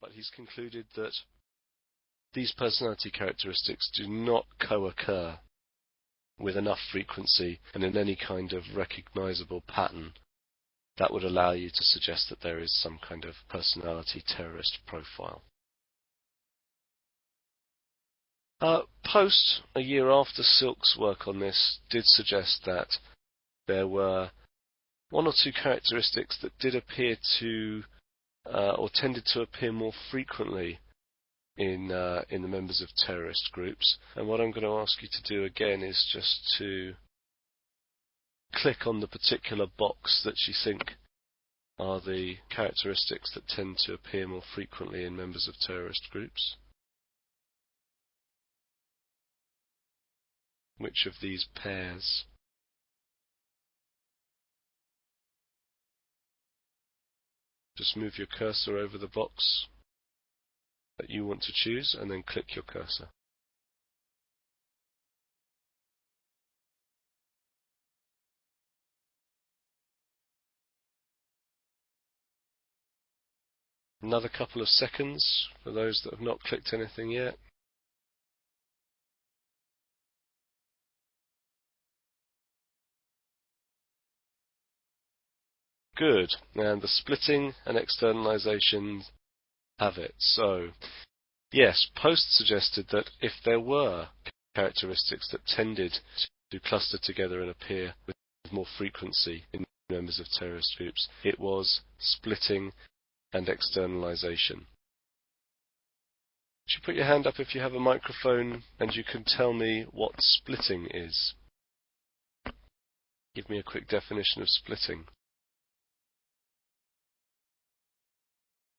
but he's concluded that these personality characteristics do not co-occur with enough frequency and in any kind of recognizable pattern that would allow you to suggest that there is some kind of personality terrorist profile. Post, a year after Silk's work on this, did suggest that there were one or two characteristics that did appear to, or tended to appear more frequently in the members of terrorist groups. And what I'm going to ask you to do again is just to click on the particular box that you think are the characteristics that tend to appear more frequently in members of terrorist groups. Which of these pairs? Just move your cursor over the box that you want to choose and then click your cursor. Another couple of seconds for those that have not clicked anything yet. Good. And the splitting and externalization have it. So, yes, Post suggested that if there were characteristics that tended to cluster together and appear with more frequency in members of terrorist groups, it was splitting and externalization. Would you put your hand up if you have a microphone and you can tell me what splitting is? Give me a quick definition of splitting.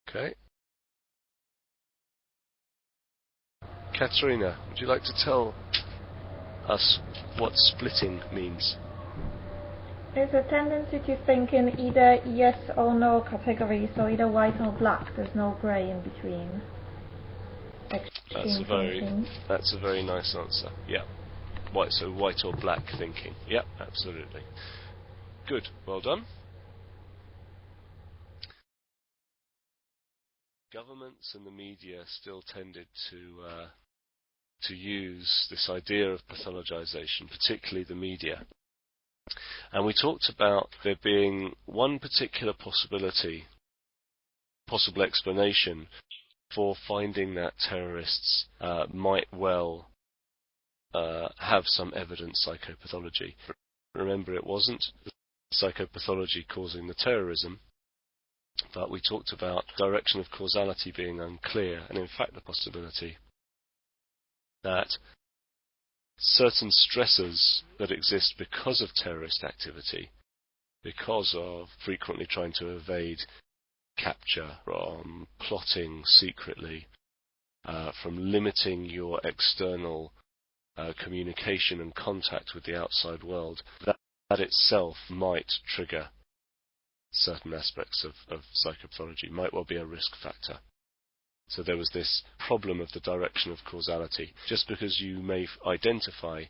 Okay. Katerina, would you like to tell us what splitting means? There's a tendency to think in either yes or no category, so either white or black. There's no grey in between. That's a very nice answer. Yeah. So white or black thinking. Yeah, absolutely. Good. Well done. Governments and the media still tended to use this idea of pathologization, particularly the media. And we talked about there being one particular possible explanation for finding that terrorists might well have some evident psychopathology. Remember, it wasn't psychopathology causing the terrorism, but we talked about direction of causality being unclear, and in fact the possibility that certain stressors that exist because of terrorist activity, because of frequently trying to evade capture, from plotting secretly, from limiting your external communication and contact with the outside world, that itself might trigger certain aspects of psychopathology, might well be a risk factor. So there was this problem of the direction of causality. Just because you may identify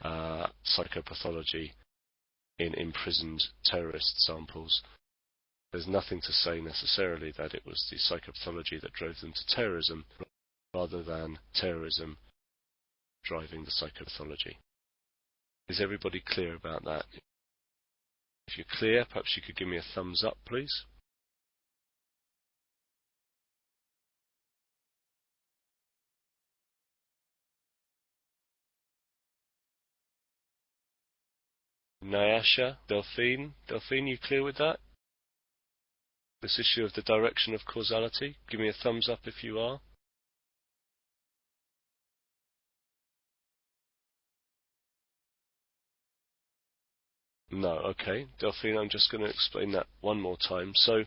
psychopathology in imprisoned terrorist samples, there's nothing to say necessarily that it was the psychopathology that drove them to terrorism, rather than terrorism driving the psychopathology. Is everybody clear about that? If you're clear, perhaps you could give me a thumbs up, please. Nyasha, Delphine, you clear with that? This issue of the direction of causality? Give me a thumbs up if you are. No, okay. Delphine, I'm just going to explain that one more time. So,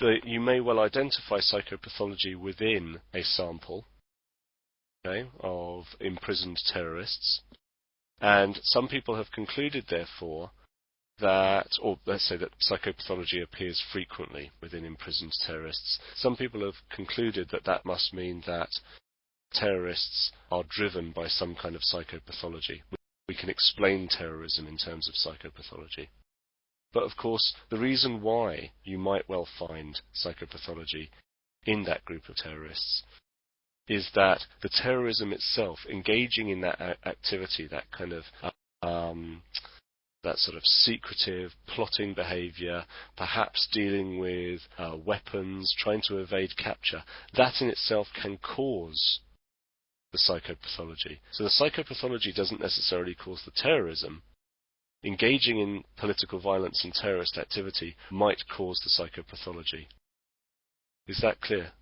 you may well identify psychopathology within a sample, okay, of imprisoned terrorists, and some people have concluded, therefore, that, or let's say that psychopathology appears frequently within imprisoned terrorists. Some people have concluded that that must mean that terrorists are driven by some kind of psychopathology. We can explain terrorism in terms of psychopathology. But of course, the reason why you might well find psychopathology in that group of terrorists is that the terrorism itself, engaging in that activity, that kind of that sort of secretive, plotting behavior, perhaps dealing with weapons, trying to evade capture, that in itself can cause the psychopathology. So the psychopathology doesn't necessarily cause the terrorism. Engaging in political violence and terrorist activity might cause the psychopathology. Is that clear?